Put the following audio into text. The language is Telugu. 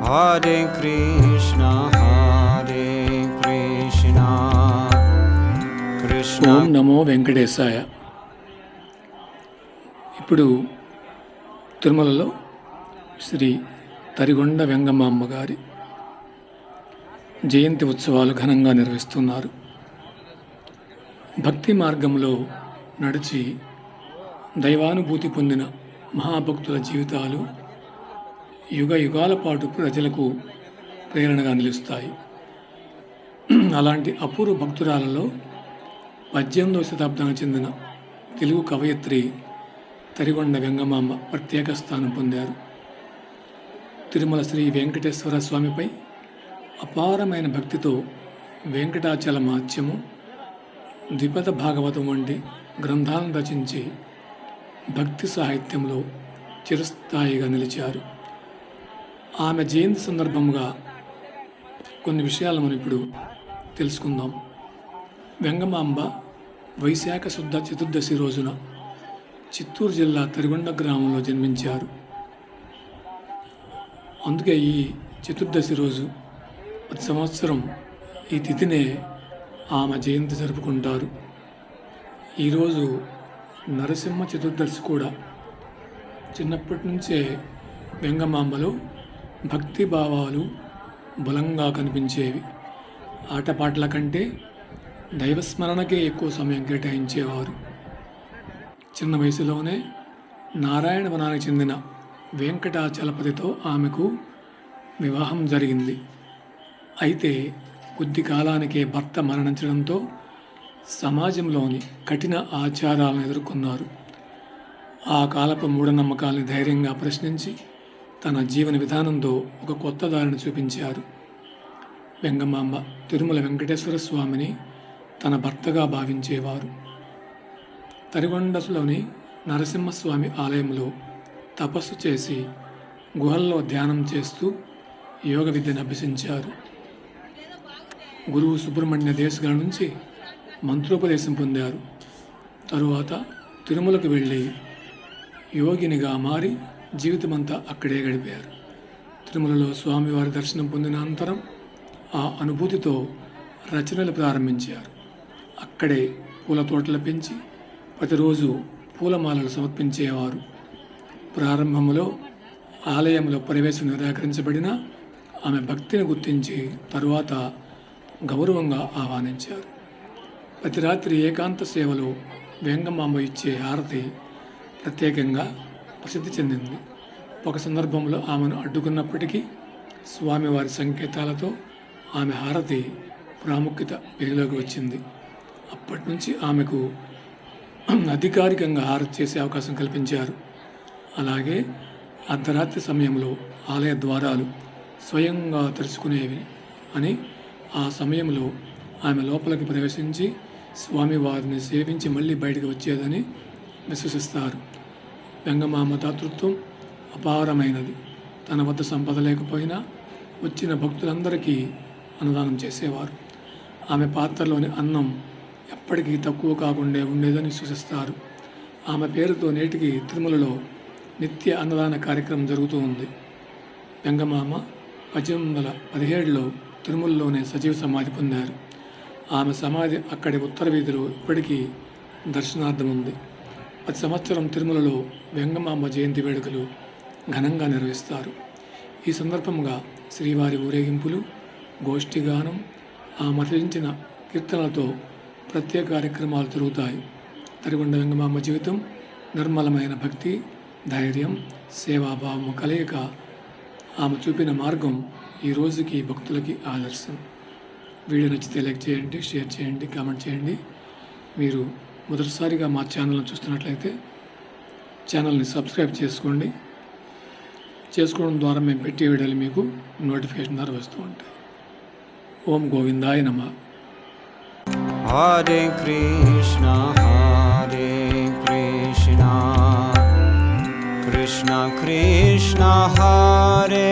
Hare Krishna Krishna. ఓం నమో వెంకటేశాయ. ఇప్పుడు తిరుమలలో శ్రీ తరిగొండ వెంగమాంబ గారి జయంతి ఉత్సవాలు ఘనంగా నిర్వహిస్తున్నారు. భక్తి మార్గంలో నడిచి దైవానుభూతి పొందిన మహాభక్తుల జీవితాలు యుగ యుగాల పాటు ప్రజలకు ప్రేరణగా నిలుస్తాయి. అలాంటి అపూర్వ భక్తురాలలో 18వ శతాబ్దానికి చెందిన తెలుగు కవయిత్రి తరిగొండ వెంగమాంబ ప్రత్యేక స్థానం పొందారు. తిరుమల శ్రీ వెంకటేశ్వర స్వామిపై అపారమైన భక్తితో వెంకటాచల మహత్యము, ద్విపద భాగవతం వంటి గ్రంథాలను రచించి భక్తి సాహిత్యంలో చిరస్థాయిగా నిలిచారు. ఆమె జయంతి సందర్భంగా కొన్ని విషయాలను మనం ఇప్పుడు తెలుసుకుందాం. వెంగమాంబ వైశాఖ శుద్ధ చతుర్దశి రోజున చిత్తూరు జిల్లా తరిగొండ గ్రామంలో జన్మించారు. అందుకే ఈ చతుర్దశి రోజు ప్రతి సంవత్సరం ఈ తిథినే ఆమె జయంతి జరుపుకుంటారు. ఈరోజు నరసింహ చతుర్దశి కూడా. చిన్నప్పటి నుంచే వెంగమాంబలో భక్తి భావాలు బలంగా కనిపించేవి. ఆటపాటల కంటే దైవస్మరణకే ఎక్కువ సమయం కేటాయించేవారు. చిన్న వయసులోనే నారాయణ వనానికి చెందిన వెంకటాచలపతితో ఆమెకు వివాహం జరిగింది. అయితే కొద్ది కాలానికే భర్త మరణించడంతో సమాజంలోని కఠిన ఆచారాలను ఎదుర్కొన్నారు. ఆ కాలపు మూఢనమ్మకాల్ని ధైర్యంగా ప్రశ్నించి తన జీవన విధానంతో ఒక కొత్త దారిని చూపించారు. వెంగమాంబ తిరుమల వెంకటేశ్వర స్వామిని తన భర్తగా భావించేవారు. తరిగొండలోని నరసింహస్వామి ఆలయంలో తపస్సు చేసి గుహల్లో ధ్యానం చేస్తూ యోగ విద్యను అభ్యసించారు. గురువు సుబ్రహ్మణ్య దేశికుల నుంచి మంత్రోపదేశం పొందారు. తరువాత తిరుమలకు వెళ్ళి యోగినిగా మారి జీవితమంతా అక్కడే గడిపారు. తిరుమలలో స్వామివారి దర్శనం పొందిన అనంతరం ఆ అనుభూతితో రచనలు ప్రారంభించారు. అక్కడే పూల తోటలు పెంచి ప్రతిరోజు పూలమాలలు సమర్పించేవారు. ప్రారంభంలో ఆలయంలో ప్రవేశం నిరాకరించబడిన ఆమె భక్తిని గుర్తించి తరువాత గౌరవంగా ఆహ్వానించారు. ప్రతి రాత్రి ఏకాంత సేవలో వెంగమాంబ ఇచ్చే హారతి ప్రత్యేకంగా ప్రసిద్ధి చెందింది. ఒక సందర్భంలో ఆమెను అడ్డుకున్నప్పటికీ స్వామివారి సంకేతాలతో ఆమె హారతి ప్రాముఖ్యత వెలుగులోకి వచ్చింది. అప్పటి నుంచి ఆమెకు అధికారికంగా హారతి చేసే అవకాశం కల్పించారు. అలాగే అర్ధరాత్రి సమయంలో ఆలయ ద్వారాలు స్వయంగా తెరుచుకునేవి అని, ఆ సమయంలో ఆమె లోపలికి ప్రవేశించి స్వామివారిని సేవించి మళ్ళీ బయటకు వచ్చేదని విశ్వసిస్తారు. వెంగమాంబ దాతృత్వం అపారమైనది. తన వద్ద సంపద లేకపోయినా వచ్చిన భక్తులందరికీ అన్నదానం చేసేవారు. ఆమె పాత్రలోని అన్నం ఎప్పటికీ తక్కువ కాకుండా ఉండేదని విశ్వసిస్తారు. ఆమె పేరుతో నేటికి తిరుమలలో నిత్య అన్నదాన కార్యక్రమం జరుగుతూ ఉంది. వెంగమాంబ 1817లో తిరుమలలోనే సజీవ సమాధి పొందారు. ఆమె సమాధి అక్కడి ఉత్తర వీధిలో ఇప్పటికీ దర్శనార్థం ఉంది. ప్రతి సంవత్సరం తిరుమలలో వెంగమాంబ జయంతి వేడుకలు ఘనంగా నిర్వహిస్తారు. ఈ సందర్భంగా శ్రీవారి ఊరేగింపులు, గోష్ఠిగానం, ఆమె రచించిన కీర్తనలతో ప్రత్యేక కార్యక్రమాలు జరుగుతాయి. తరిగొండ వెంగమాంబ జీవితం నిర్మలమైన భక్తి, ధైర్యం, సేవాభావం కలయిక. ఆమె చూపిన మార్గం ఈ రోజుకి భక్తులకి ఆదర్శం. వీడియో నచ్చితే లైక్ చేయండి, షేర్ చేయండి, కామెంట్ చేయండి. మీరు మొదటిసారిగా మా ఛానల్ని చూస్తున్నట్లయితే ఛానల్ని సబ్స్క్రైబ్ చేసుకోండి. చేసుకోవడం ద్వారా మేము పెట్టే వీడియోలు మీకు నోటిఫికేషన్ ద్వారా వస్తూ ఉంటాయి. ఓం గోవిందాయ నమః. హరే కృష్ణ కృష్ణ కృష్ణ హరే